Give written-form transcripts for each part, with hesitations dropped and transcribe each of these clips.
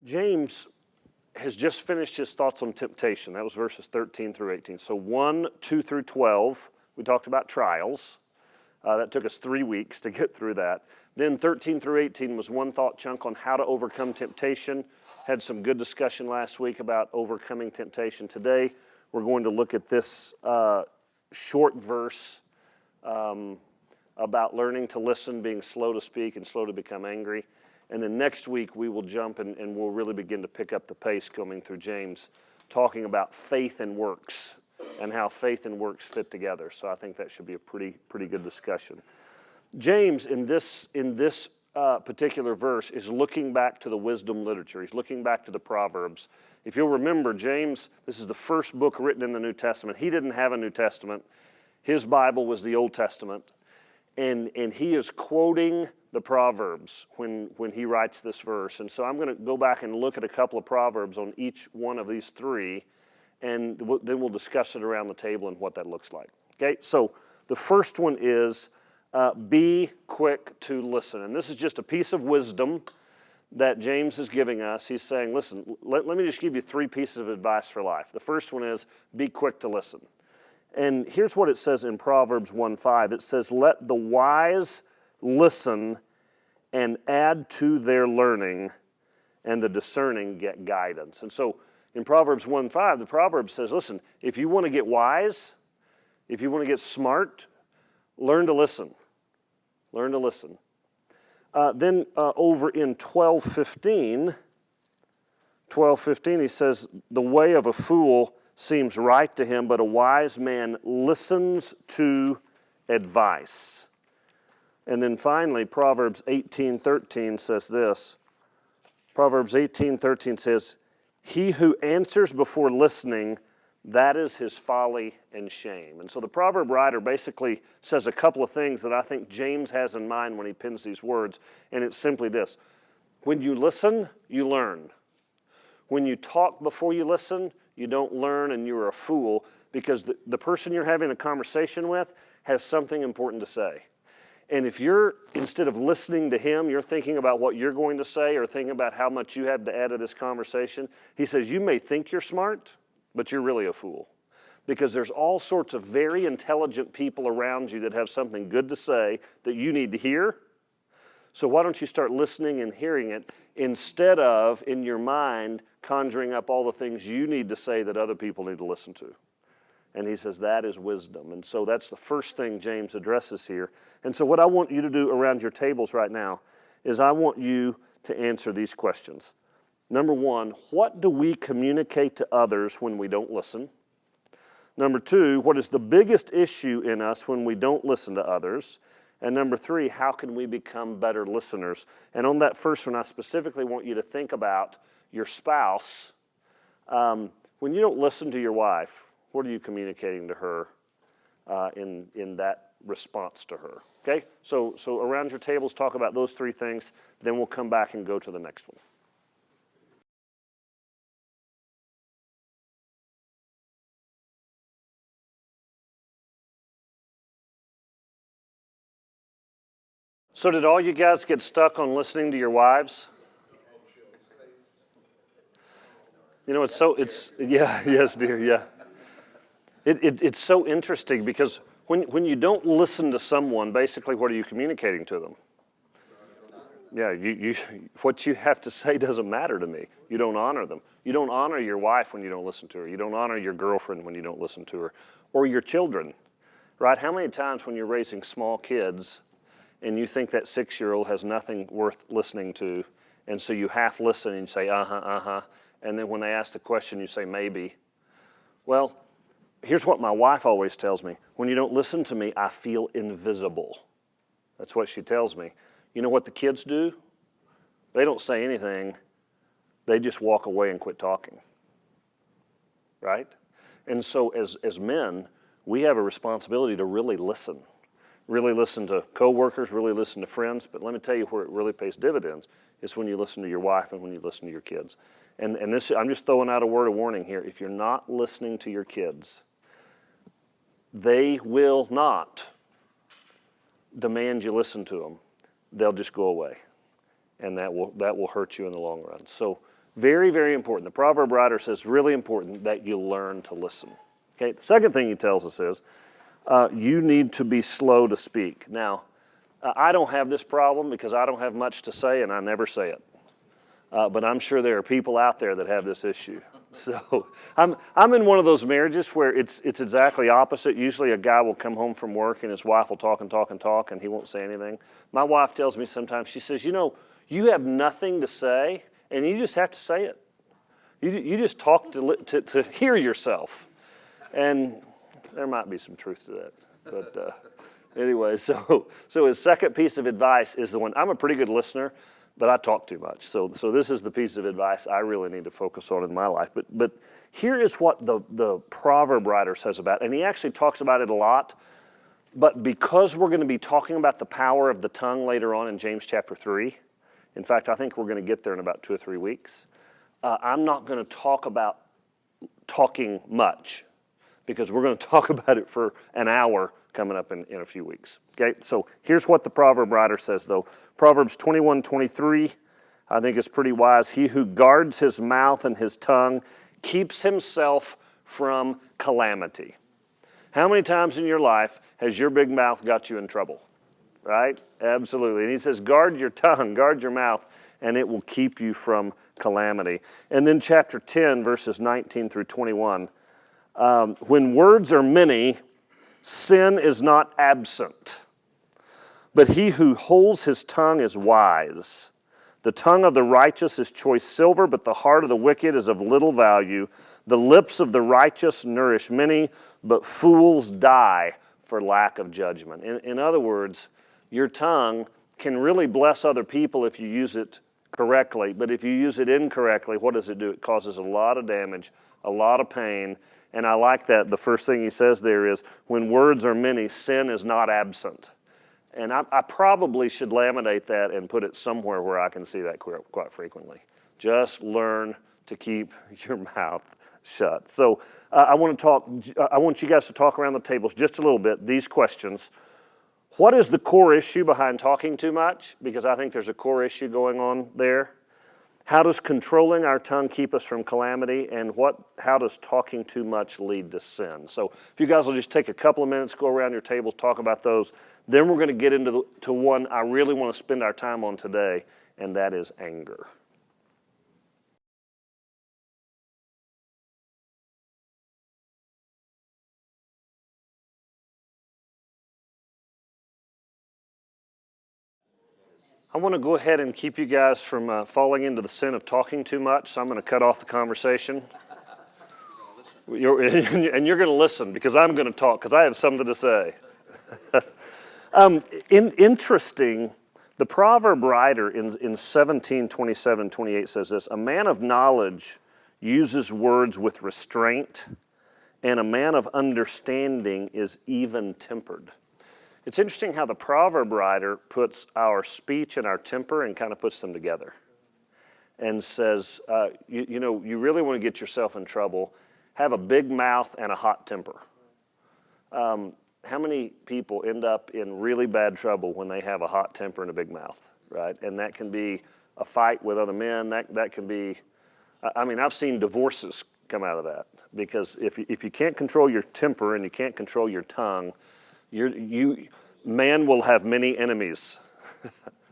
James has just finished his thoughts on temptation. That was verses 13 through 18. So 1, 2 through 12, we talked about trials. That took us 3 weeks to get through that. Then 13 through 18 was one thought chunk on how to overcome temptation. Had some good discussion last week about overcoming temptation. Today, we're going to look at this short verse about learning to listen, being slow to speak and slow to become angry. And then next week, we will jump and we'll really begin to pick up the pace coming through James, talking about faith and works and how faith and works fit together. So I think that should be a pretty good discussion. James, in this particular verse, is looking back to the wisdom literature. He's looking back to the Proverbs. If you'll remember, James, this is the first book written in the New Testament. He didn't have a New Testament. His Bible was the Old Testament. And he is quoting the Proverbs when he writes this verse. And so I'm going to go back and look at a couple of Proverbs on each one of these three, and then we'll discuss it around the table and what that looks like. Okay, so the first one is be quick to listen. And this is just a piece of wisdom that James is giving us. He's saying, listen, let me just give you 3 pieces of advice for life. The first one is be quick to listen. And here's what it says in Proverbs 1:5. It says, let the wise listen and add to their learning, and the discerning get guidance. And so in Proverbs 1:5, the proverb says, listen, if you want to get wise, if you want to get smart, learn to listen. Learn to listen. Then over in 12:15, he says, the way of a fool seems right to him, but a wise man listens to advice. And then finally, Proverbs 18:13 says this. Proverbs 18:13 says, he who answers before listening, that is his folly and shame. And so the proverb writer basically says a couple of things that I think James has in mind when he pens these words, and it's simply this. When you listen, you learn. When you talk before you listen, you don't learn and you're a fool, because the person you're having a conversation with has something important to say. And if you're, instead of listening to him, you're thinking about what you're going to say or thinking about how much you have to add to this conversation, he says you may think you're smart, but you're really a fool. Because there's all sorts of very intelligent people around you that have something good to say that you need to hear. So why don't you start listening and hearing it instead of, in your mind, conjuring up all the things you need to say that other people need to listen to. And he says that is wisdom. And so that's the first thing James addresses here. And so what I want you to do around your tables right now is I want you to answer these questions. Number 1, what do we communicate to others when we don't listen? Number 2, what is the biggest issue in us when we don't listen to others? And number 3, how can we become better listeners? And on that first one, I specifically want you to think about your spouse. When you don't listen to your wife, what are you communicating to her in that response to her? Okay, so around your tables, talk about those 3 things. Then we'll come back and go to the next one. So did all you guys get stuck on listening to your wives? You know, yes, dear, yeah. It's so interesting because when you don't listen to someone, basically what are you communicating to them? Yeah, what you have to say doesn't matter to me. You don't honor them. You don't honor your wife when you don't listen to her. You don't honor your girlfriend when you don't listen to her. Or your children, right? How many times when you're raising small kids and you think that 6-year-old has nothing worth listening to, and so you half listen and you say, and then when they ask the question, you say, maybe. Well, here's what my wife always tells me. When you don't listen to me, I feel invisible. That's what she tells me. You know what the kids do? They don't say anything. They just walk away and quit talking, right? And so as men, we have a responsibility to really listen. Really listen to coworkers, really listen to friends, but let me tell you where it really pays dividends is when you listen to your wife and when you listen to your kids. And this, I'm just throwing out a word of warning here. If you're not listening to your kids, they will not demand you listen to them. They'll just go away, and that will hurt you in the long run. So Very, very important. The proverb writer says really important that you learn to listen. Okay. The second thing he tells us is you need to be slow to speak. Now, I don't have this problem because I don't have much to say and I never say it. But I'm sure there are people out there that have this issue. So I'm in one of those marriages where it's exactly opposite. Usually a guy will come home from work and his wife will talk and talk and talk and he won't say anything. My wife tells me sometimes, she says, you have nothing to say and you just have to say it. You just talk to hear yourself. And there might be some truth to that. But anyway, so his second piece of advice is the one, I'm a pretty good listener, but I talk too much. So this is the piece of advice I really need to focus on in my life. But here is what the proverb writer says about it. And he actually talks about it a lot. But because we're going to be talking about the power of the tongue later on in James chapter 3, in fact, I think we're going to get there in about 2 or 3 weeks, I'm not going to talk about talking much because we're going to talk about it for an hour coming up in a few weeks. Okay, so here's what the proverb writer says though. Proverbs 21:23, I think is pretty wise. He who guards his mouth and his tongue keeps himself from calamity. How many times in your life has your big mouth got you in trouble? Right? Absolutely. And he says, guard your tongue, guard your mouth, and it will keep you from calamity. And then chapter 10, verses 19 through 21, when words are many, sin is not absent, but he who holds his tongue is wise. The tongue of the righteous is choice silver, but the heart of the wicked is of little value. The lips of the righteous nourish many, but fools die for lack of judgment. In other words, your tongue can really bless other people if you use it correctly, but if you use it incorrectly, what does it do? It causes a lot of damage, a lot of pain. And I like that the first thing he says there is, when words are many, sin is not absent. And I probably should laminate that and put it somewhere where I can see that quite frequently. Just learn to keep your mouth shut. So I want you guys to talk around the tables just a little bit, these questions. What is the core issue behind talking too much? Because I think there's a core issue going on there. How does controlling our tongue keep us from calamity? And how does talking too much lead to sin? So if you guys will just take a couple of minutes, go around your tables, talk about those. Then we're going to get into one I really want to spend our time on today, and that is anger. I want to go ahead and keep you guys from falling into the sin of talking too much, so I'm going to cut off the conversation. And you're going to listen because I'm going to talk because I have something to say. Interesting, the proverb writer in 17:27-28 says this, a man of knowledge uses words with restraint, and a man of understanding is even-tempered. It's interesting how the proverb writer puts our speech and our temper and kind of puts them together and says, you really want to get yourself in trouble, have a big mouth and a hot temper. How many people end up in really bad trouble when they have a hot temper and a big mouth, right? And that can be a fight with other men. That can be, I've seen divorces come out of that because if you can't control your temper and you can't control your tongue, man will have many enemies,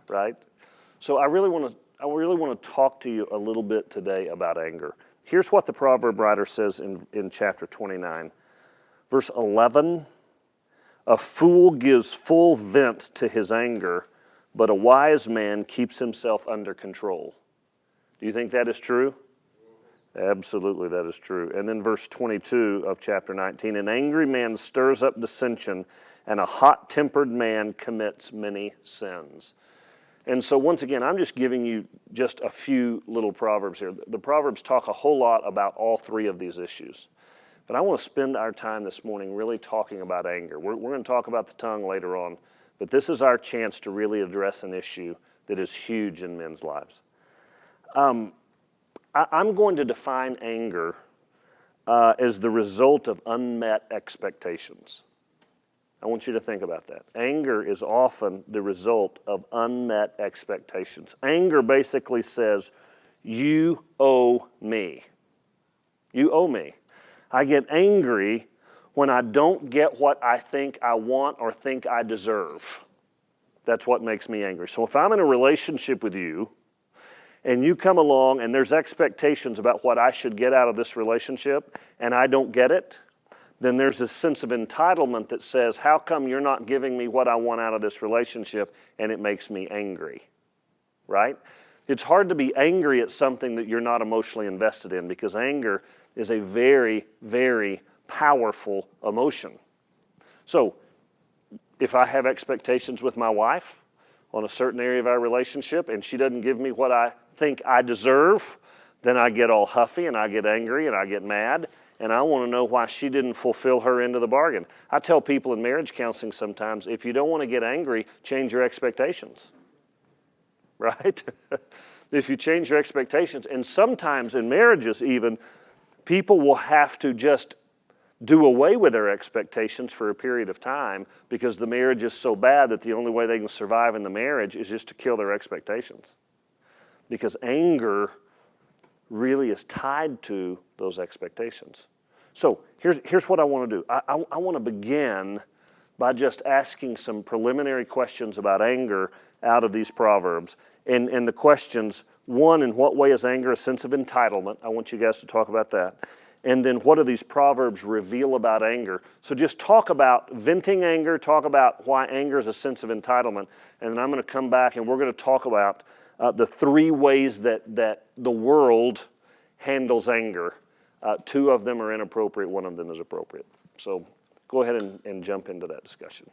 right? So I really want to talk to you a little bit today about anger. Here's what the proverb writer says in chapter 29, verse 11. A fool gives full vent to his anger, but a wise man keeps himself under control. Do you think that is true? Absolutely, that is true. And then verse 22 of chapter 19, an angry man stirs up dissension, and a hot-tempered man commits many sins. And so once again, I'm just giving you just a few little proverbs here. The Proverbs talk a whole lot about all three of these issues. But I want to spend our time this morning really talking about anger. We're going to talk about the tongue later on, but this is our chance to really address an issue that is huge in men's lives. I'm going to define anger as the result of unmet expectations. I want you to think about that. Anger is often the result of unmet expectations. Anger basically says, you owe me. You owe me. I get angry when I don't get what I think I want or think I deserve. That's what makes me angry. So if I'm in a relationship with you and you come along and there's expectations about what I should get out of this relationship and I don't get it, then there's this sense of entitlement that says, how come you're not giving me what I want out of this relationship? And it makes me angry, right? It's hard to be angry at something that you're not emotionally invested in, because anger is a very, very powerful emotion. So if I have expectations with my wife on a certain area of our relationship and she doesn't give me what I think I deserve, then I get all huffy and I get angry and I get mad. And I want to know why she didn't fulfill her end of the bargain. I tell people in marriage counseling sometimes, if you don't want to get angry, change your expectations, right? If you change your expectations, and sometimes in marriages even, people will have to just do away with their expectations for a period of time because the marriage is so bad that the only way they can survive in the marriage is just to kill their expectations. Because anger really is tied to those expectations. So here's what I want to do. I want to begin by just asking some preliminary questions about anger out of these Proverbs. And the questions, one, in what way is anger a sense of entitlement? I want you guys to talk about that. And then what do these Proverbs reveal about anger? So just talk about venting anger, talk about why anger is a sense of entitlement, and then I'm going to come back and we're going to talk about the three ways that the world handles anger. Two of them are inappropriate, one of them is appropriate. So go ahead and jump into that discussion.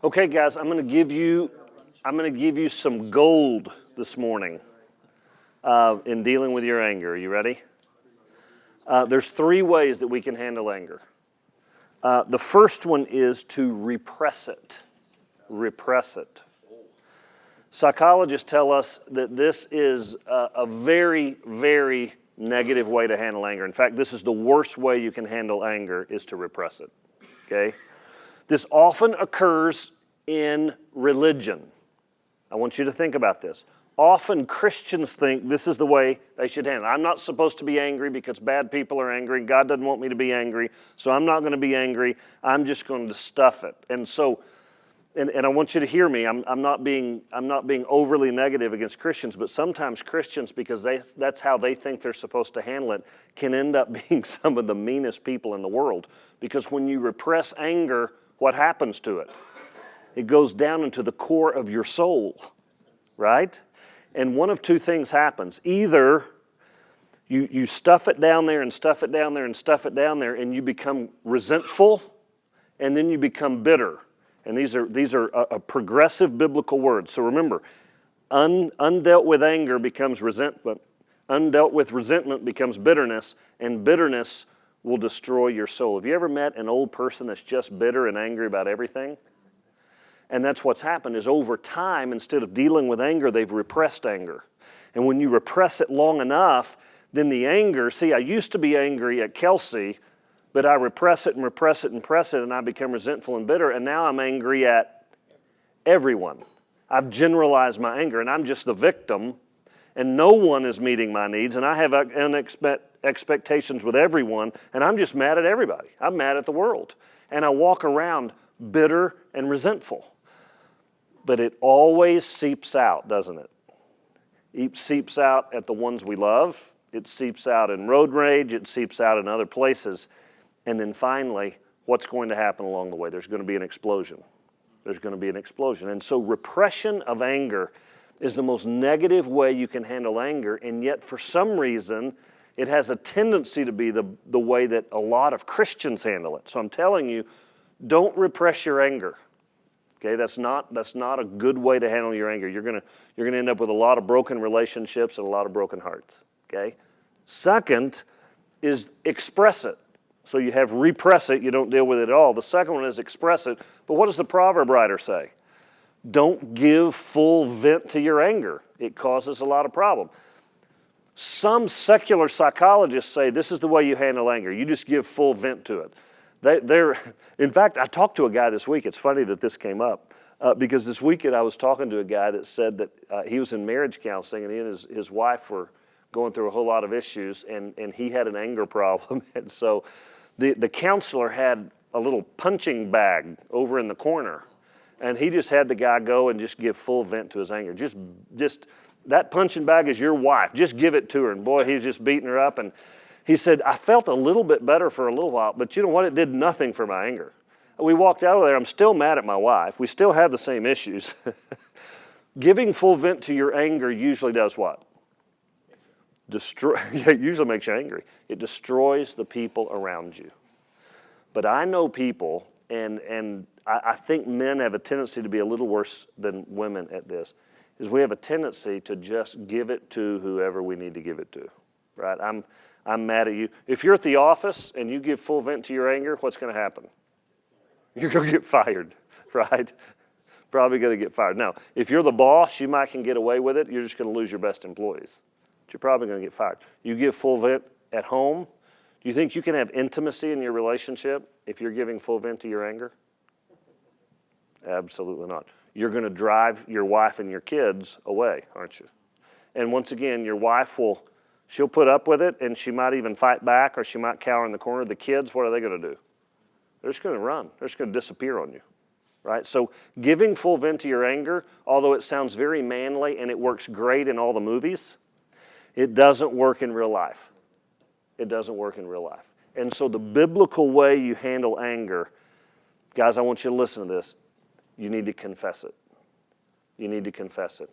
Okay, guys, I'm going to give you some gold this morning in dealing with your anger. Are you ready? There's three ways that we can handle anger. The first one is to repress it. Repress it. Psychologists tell us that this is a very, very negative way to handle anger. In fact, this is the worst way you can handle anger, is to repress it. Okay? This often occurs in religion. I want you to think about this. Often Christians think this is the way they should handle it. I'm not supposed to be angry because bad people are angry and God doesn't want me to be angry, so I'm not going to be angry. I'm just going to stuff it. And so, and I want you to hear me. I'm not being overly negative against Christians, but sometimes Christians, because that's how they think they're supposed to handle it, can end up being some of the meanest people in the world. Because when you repress anger, what happens to it? It goes down into the core of your soul, right? And one of two things happens. Either you stuff it down there and stuff it down there and stuff it down there, and you become resentful, and then you become bitter. And these are a progressive biblical words. So remember, undealt with anger becomes resentment. Undealt with resentment becomes bitterness, and bitterness will destroy your soul. Have you ever met an old person that's just bitter and angry about everything? And that's what's happened, is over time, instead of dealing with anger, they've repressed anger. And when you repress it long enough, then the anger, see, I used to be angry at Kelsey, but I repress it and repress it and repress it, and I become resentful and bitter, and now I'm angry at everyone. I've generalized my anger, and I'm just the victim, and no one is meeting my needs, and I have expectations with everyone, and I'm just mad at everybody. I'm mad at the world. And I walk around bitter and resentful. But it always seeps out, doesn't it? It seeps out at the ones we love. It seeps out in road rage. It seeps out in other places. And then finally, what's going to happen along the way? There's going to be an explosion. There's going to be an explosion. And so repression of anger is the most negative way you can handle anger, and yet for some reason, it has a tendency to be the way that a lot of Christians handle it. So I'm telling you, don't repress your anger. Okay, that's not a good way to handle your anger. You're gonna end up with a lot of broken relationships and a lot of broken hearts. Okay. Second is express it. So you have repress it, you don't deal with it at all. The second one is express it. But what does the proverb writer say? Don't give full vent to your anger. It causes a lot of problem. Some secular psychologists say this is the way you handle anger. You just give full vent to it. In fact, I talked to a guy this week. It's funny that this came up because this weekend I was talking to a guy that said that he was in marriage counseling and he and his wife were going through a whole lot of issues, and he had an anger problem. And so the counselor had a little punching bag over in the corner, and he just had the guy go and just give full vent to his anger. Just that punching bag is your wife. Just give it to her. And boy, he was just beating her up. And he said, I felt a little bit better for a little while, but you know what? It did nothing for my anger. We walked out of there. I'm still mad at my wife. We still have the same issues. Giving full vent to your anger usually does what? It usually makes you angry. It destroys the people around you. But I know people, and I think men have a tendency to be a little worse than women at this, is we have a tendency to just give it to whoever we need to give it to, right? I'm mad at you. If you're at the office and you give full vent to your anger, what's going to happen? You're going to get fired, right? Probably going to get fired. Now, if you're the boss, you might can get away with it. You're just going to lose your best employees. But you're probably going to get fired. You give full vent at home. Do you think you can have intimacy in your relationship if you're giving full vent to your anger? Absolutely not. You're going to drive your wife and your kids away, aren't you? And once again, your wife she'll put up with it, and she might even fight back, or she might cower in the corner. The kids, what are they going to do? They're just going to run. They're just going to disappear on you, right? So giving full vent to your anger, although it sounds very manly and it works great in all the movies, it doesn't work in real life. It doesn't work in real life. And so the biblical way you handle anger, guys, I want you to listen to this. You need to confess it. You need to confess it.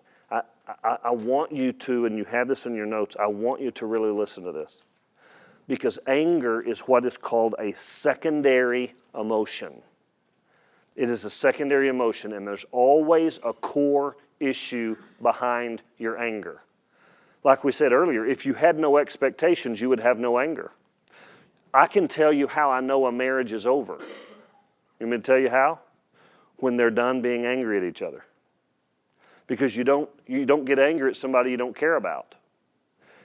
I want you to, and you have this in your notes, I want you to really listen to this. Because anger is what is called a secondary emotion. It is a secondary emotion, and there's always a core issue behind your anger. Like we said earlier, if you had no expectations, you would have no anger. I can tell you how I know a marriage is over. You want me to tell you how? When they're done being angry at each other. Because you don't get angry at somebody you don't care about.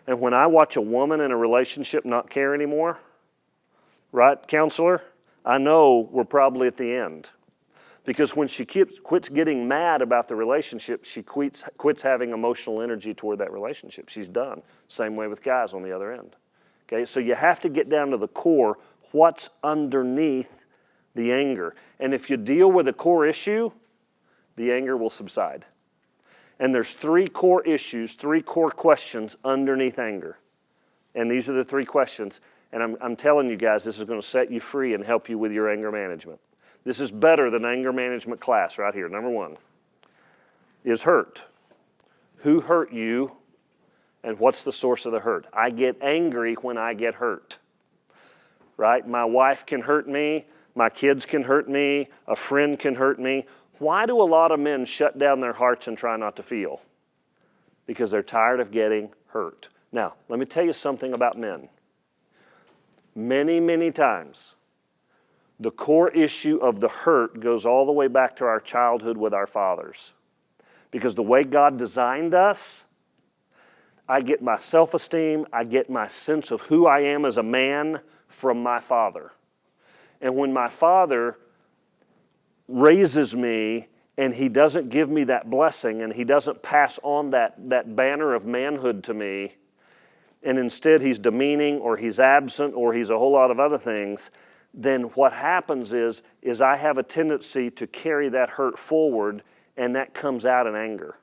And when I watch a woman in a relationship not care anymore, right, counselor, I know we're probably at the end. Because when she quits getting mad about the relationship, she quits having emotional energy toward that relationship. She's done. Same way with guys on the other end. Okay, so you have to get down to the core, what's underneath the anger. And if you deal with a core issue, the anger will subside. And there's 3 core issues, 3 core questions underneath anger. And these are the 3 questions. And I'm telling you guys, this is going to set you free and help you with your anger management. This is better than anger management class right here. Number 1 is hurt. Who hurt you, and what's the source of the hurt? I get angry when I get hurt, right? My wife can hurt me. My kids can hurt me. A friend can hurt me. Why do a lot of men shut down their hearts and try not to feel? Because they're tired of getting hurt. Now, let me tell you something about men. Many, many times, the core issue of the hurt goes all the way back to our childhood with our fathers. Because the way God designed us, I get my self-esteem, I get my sense of who I am as a man from my father. And when my father raises me and he doesn't give me that blessing and he doesn't pass on that banner of manhood to me, and instead he's demeaning or he's absent or he's a whole lot of other things, then what happens is I have a tendency to carry that hurt forward, and that comes out in anger.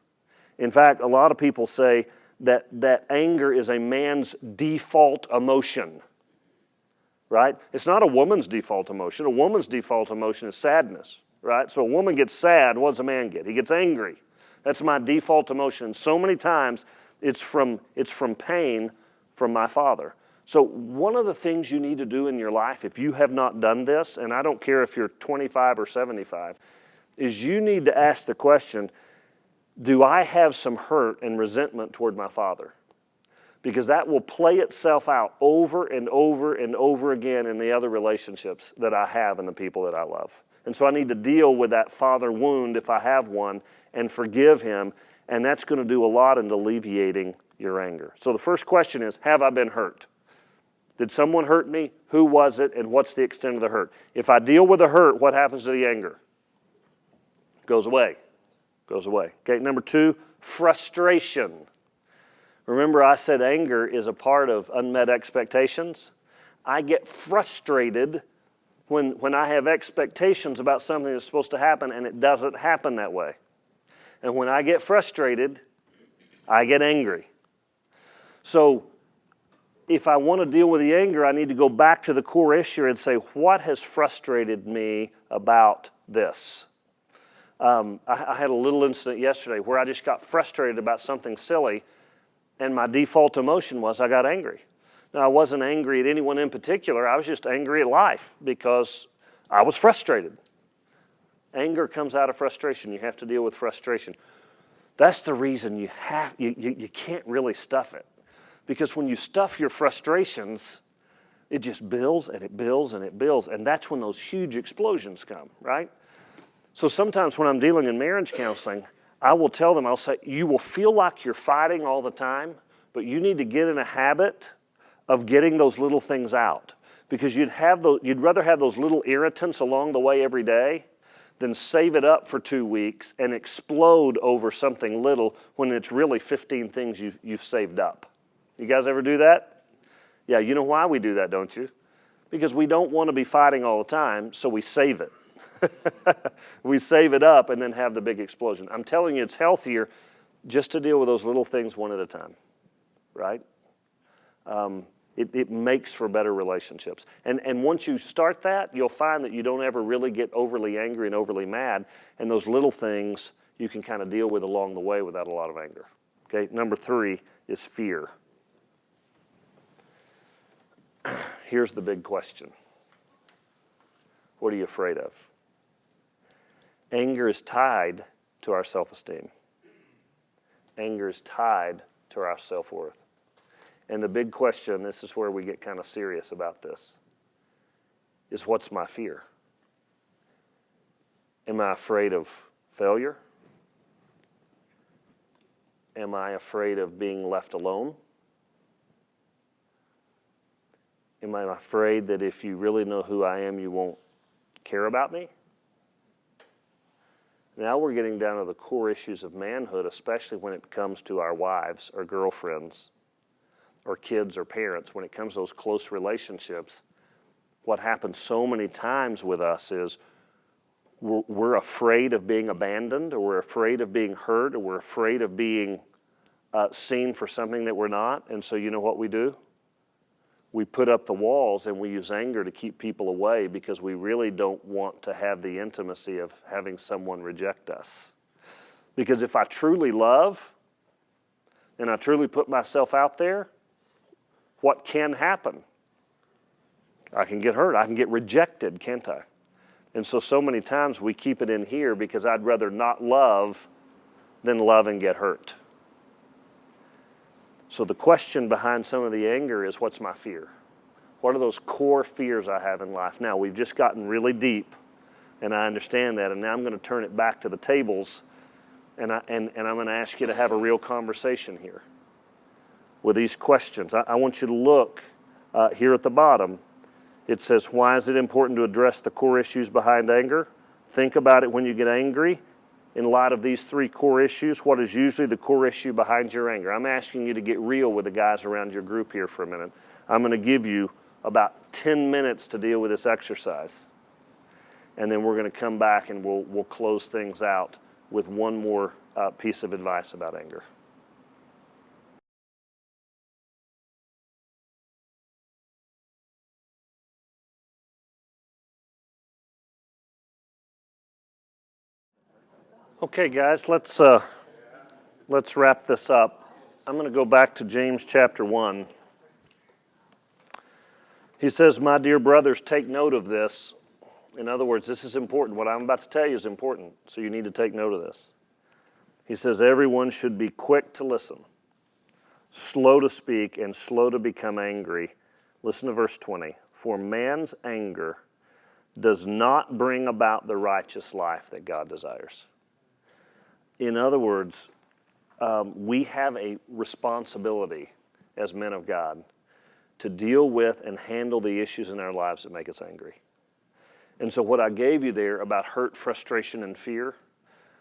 In fact, a lot of people say that anger is a man's default emotion, right? It's not a woman's default emotion. A woman's default emotion is sadness, right? So a woman gets sad, what does a man get? He gets angry. That's my default emotion. And so many times it's from pain from my father. So one of the things you need to do in your life, if you have not done this, and I don't care if you're 25 or 75, is you need to ask the question, do I have some hurt and resentment toward my father? Because that will play itself out over and over and over again in the other relationships that I have and the people that I love. And so I need to deal with that father wound, if I have one, and forgive him And that's going to do a lot in alleviating your anger. So the first question is, have I been hurt? Did someone hurt me? Who was it? And what's the extent of the hurt? If I deal with the hurt, what happens to the anger? Goes away. Goes away. Okay, number 2, frustration. Remember I said anger is a part of unmet expectations? I get frustrated when I have expectations about something that's supposed to happen and it doesn't happen that way. And when I get frustrated, I get angry. So if I want to deal with the anger, I need to go back to the core issue and say, what has frustrated me about this? I had a little incident yesterday where I just got frustrated about something silly, and my default emotion was I got angry. Now, I wasn't angry at anyone in particular. I was just angry at life because I was frustrated. Anger comes out of frustration. You have to deal with frustration. That's the reason you can't really stuff it. Because when you stuff your frustrations, it just builds and it builds and it builds. And that's when those huge explosions come, right? So sometimes when I'm dealing in marriage counseling, I will tell them, I'll say, you will feel like you're fighting all the time, but you need to get in a habit of getting those little things out. Because you'd rather have those little irritants along the way every day than save it up for 2 weeks and explode over something little when it's really 15 things you've saved up. You guys ever do that? Yeah, you know why we do that, don't you? Because we don't want to be fighting all the time, so we save it. We save it up and then have the big explosion. I'm telling you, it's healthier just to deal with those little things one at a time, right? It makes for better relationships. And once you start that, you'll find that you don't ever really get overly angry and overly mad, and those little things you can kind of deal with along the way without a lot of anger. Okay, number 3 is fear. Here's the big question. What are you afraid of? Anger is tied to our self-esteem. Anger is tied to our self-worth. And the big question, this is where we get kind of serious about this, is what's my fear? Am I afraid of failure? Am I afraid of being left alone? Am I afraid that if you really know who I am, you won't care about me? Now we're getting down to the core issues of manhood, especially when it comes to our wives or girlfriends or kids or parents. When it comes to those close relationships, what happens so many times with us is we're afraid of being abandoned, or we're afraid of being hurt, or we're afraid of being seen for something that we're not. And so you know what we do? We put up the walls and we use anger to keep people away because we really don't want to have the intimacy of having someone reject us. Because if I truly love and I truly put myself out there, what can happen? I can get hurt. I can get rejected, can't I? And so many times we keep it in here because I'd rather not love than love and get hurt. So the question behind some of the anger is, what's my fear? What are those core fears I have in life? Now, we've just gotten really deep, and I understand that, and now I'm going to turn it back to the tables, and I'm going to ask you to have a real conversation here with these questions. I want you to look here at the bottom. It says, why is it important to address the core issues behind anger? Think about it when you get angry. In light of these 3 core issues, what is usually the core issue behind your anger? I'm asking you to get real with the guys around your group here for a minute. I'm going to give you about 10 minutes to deal with this exercise. And then we're going to come back and we'll close things out with one more piece of advice about anger. Okay, guys, let's wrap this up. I'm going to go back to James chapter 1. He says, my dear brothers, take note of this. In other words, this is important. What I'm about to tell you is important, so you need to take note of this. He says, everyone should be quick to listen, slow to speak, and slow to become angry. Listen to verse 20. For man's anger does not bring about the righteous life that God desires. In other words, we have a responsibility as men of God to deal with and handle the issues in our lives that make us angry. And so what I gave you there about hurt, frustration, and fear,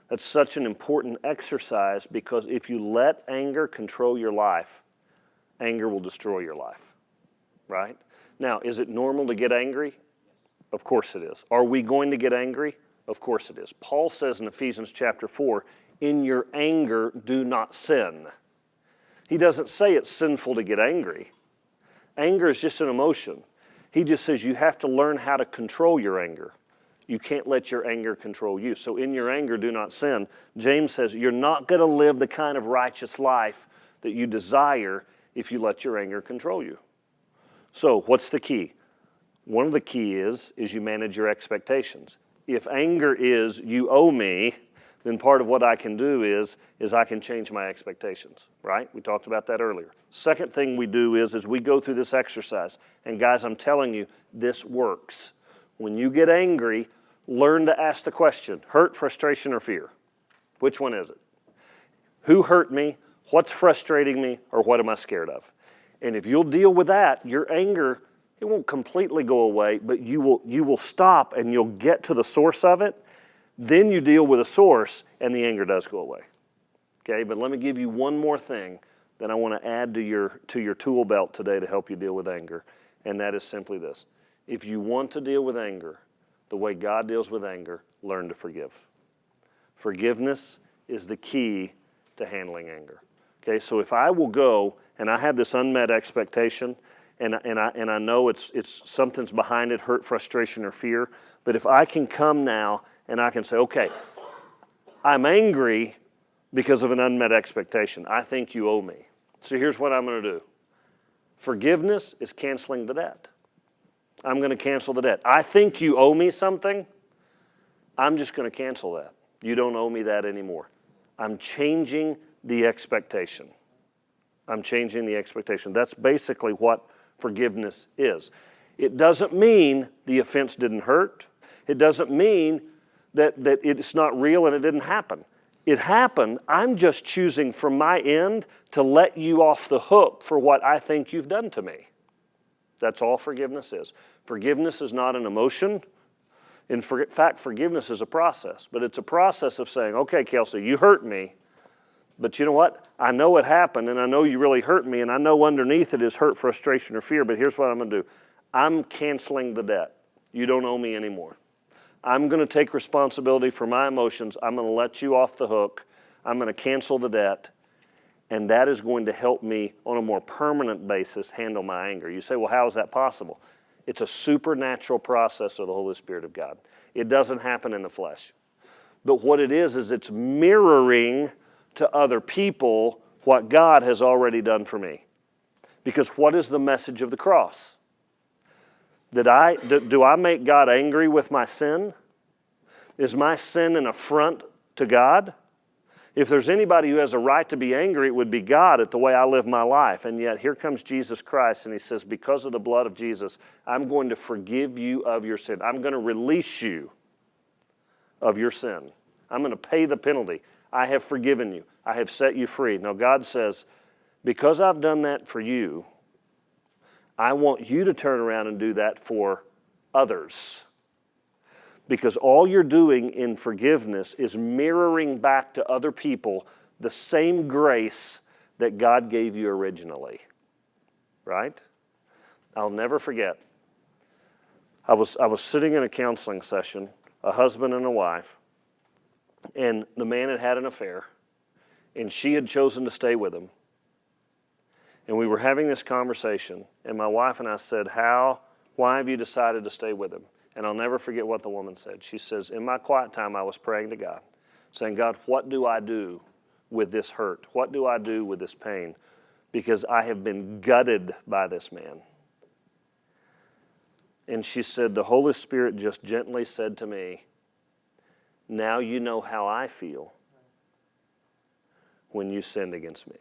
that's such an important exercise, because if you let anger control your life, anger will destroy your life, right? Now, is it normal to get angry? Of course it is. Are we going to get angry? Of course it is. Paul says in Ephesians chapter 4, in your anger, do not sin. He doesn't say it's sinful to get angry. Anger is just an emotion. He just says you have to learn how to control your anger. You can't let your anger control you. So in your anger, do not sin. James says you're not going to live the kind of righteous life that you desire if you let your anger control you. So what's the key? One of the key is you manage your expectations. If anger is you owe me, then part of what I can do is I can change my expectations, right? We talked about that earlier. Second thing we do is we go through this exercise. And guys, I'm telling you, this works. When you get angry, learn to ask the question, hurt, frustration, or fear? Which one is it? Who hurt me? What's frustrating me? Or what am I scared of? And if you'll deal with that, your anger, it won't completely go away, but you will stop and you'll get to the source of it. Then you deal with the source and the anger does go away. Okay, but let me give you one more thing that I want to add to your tool belt today to help you deal with anger. And that is simply this. If you want to deal with anger the way God deals with anger, learn to forgive. Forgiveness is the key to handling anger. Okay, so if I will go and I have this unmet expectation, and I know it's something's behind it, hurt, frustration, or fear, but if I can come now and I can say, okay, I'm angry because of an unmet expectation. I think you owe me. So here's what I'm going to do. Forgiveness is canceling the debt. I'm going to cancel the debt. I think you owe me something. I'm just going to cancel that. You don't owe me that anymore. I'm changing the expectation. I'm changing the expectation. That's basically what forgiveness is. It doesn't mean the offense didn't hurt. It doesn't mean that it's not real and it didn't happen. It happened. I'm just choosing from my end to let you off the hook for what I think you've done to me. That's all forgiveness is. Forgiveness is not an emotion. In fact, forgiveness is a process. But it's a process of saying, okay, Kelsey, you hurt me. But you know what? I know it happened, and I know you really hurt me, and I know underneath it is hurt, frustration, or fear, but here's what I'm going to do. I'm canceling the debt. You don't owe me anymore. I'm going to take responsibility for my emotions. I'm going to let you off the hook. I'm going to cancel the debt, and that is going to help me on a more permanent basis handle my anger. You say, well, how is that possible? It's a supernatural process of the Holy Spirit of God. It doesn't happen in the flesh. But what it is it's mirroring to other people what God has already done for me. Because what is the message of the cross? Do I make God angry with my sin? Is my sin an affront to God? If there's anybody who has a right to be angry, it would be God at the way I live my life. And yet here comes Jesus Christ and he says, because of the blood of Jesus, I'm going to forgive you of your sin. I'm going to release you of your sin. I'm going to pay the penalty. I have forgiven you. I have set you free. Now God says, because I've done that for you, I want you to turn around and do that for others. Because all you're doing in forgiveness is mirroring back to other people the same grace that God gave you originally. Right? I'll never forget. I was sitting in a counseling session, a husband and a wife, and the man had had an affair, and she had chosen to stay with him. And we were having this conversation, and my wife and I said, why have you decided to stay with him? And I'll never forget what the woman said. She says, in my quiet time, I was praying to God, saying, God, what do I do with this hurt? What do I do with this pain? Because I have been gutted by this man. And she said, the Holy Spirit just gently said to me, now you know how I feel when you sinned against me.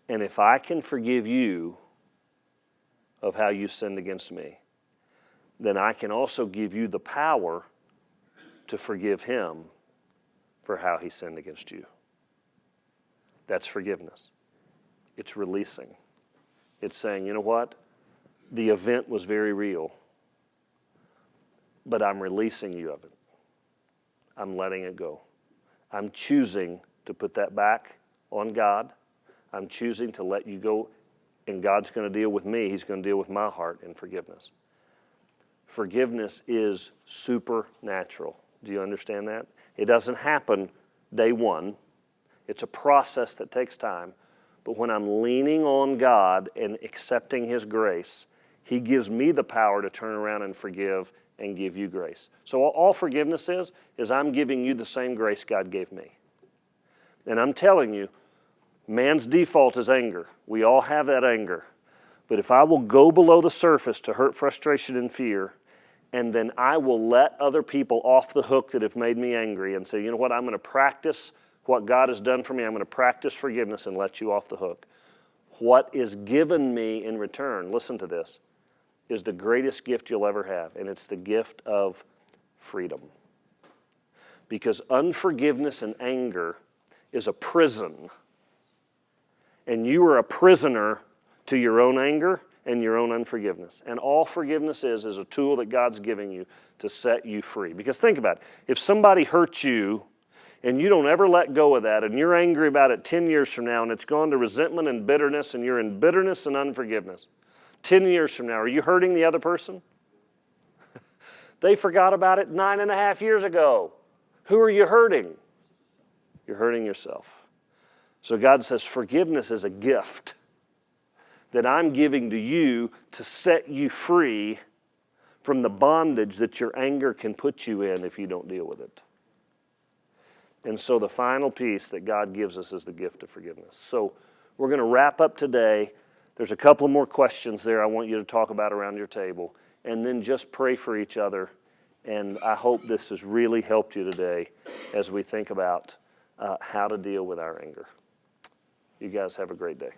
And if I can forgive you of how you sinned against me, then I can also give you the power to forgive him for how he sinned against you. That's forgiveness. It's releasing. It's saying, you know what? The event was very real, but I'm releasing you of it. I'm letting it go. I'm choosing to put that back on God. I'm choosing to let you go, and God's going to deal with me. He's going to deal with my heart in forgiveness. Forgiveness is supernatural. Do you understand that? It doesn't happen day one. It's a process that takes time. But when I'm leaning on God and accepting His grace, He gives me the power to turn around and forgive and give you grace. So all forgiveness is I'm giving you the same grace God gave me. And I'm telling you, man's default is anger. We all have that anger. But if I will go below the surface to hurt, frustration, and fear, and then I will let other people off the hook that have made me angry and say, you know what, I'm going to practice what God has done for me. I'm going to practice forgiveness and let you off the hook. What is given me in return, listen to this, is the greatest gift you'll ever have, and it's the gift of freedom. Because unforgiveness and anger is a prison, and you are a prisoner to your own anger and your own unforgiveness. And all forgiveness is a tool that God's giving you to set you free. Because think about it. If somebody hurts you and you don't ever let go of that and you're angry about it 10 years from now and it's gone to resentment and bitterness and you're in bitterness and unforgiveness, 10 years from now, are you hurting the other person? They forgot about it 9.5 years ago. Who are you hurting? You're hurting yourself. So God says forgiveness is a gift that I'm giving to you to set you free from the bondage that your anger can put you in if you don't deal with it. And so the final piece that God gives us is the gift of forgiveness. So we're going to wrap up today. There's a couple more questions there I want you to talk about around your table, and then just pray for each other. And I hope this has really helped you today as we think about how to deal with our anger. You guys have a great day.